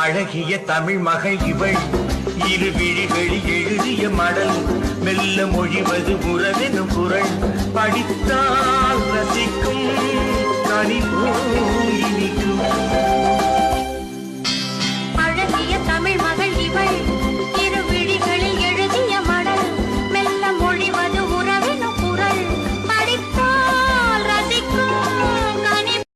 அழகிய தமிழ் மகள் இவள் இரு விழிகளில் எழுதிய மடல் மெல்ல மொழிவது உறவெனும் குரல் படித்தால் ரசிக்கும் கனி இனிக்கும்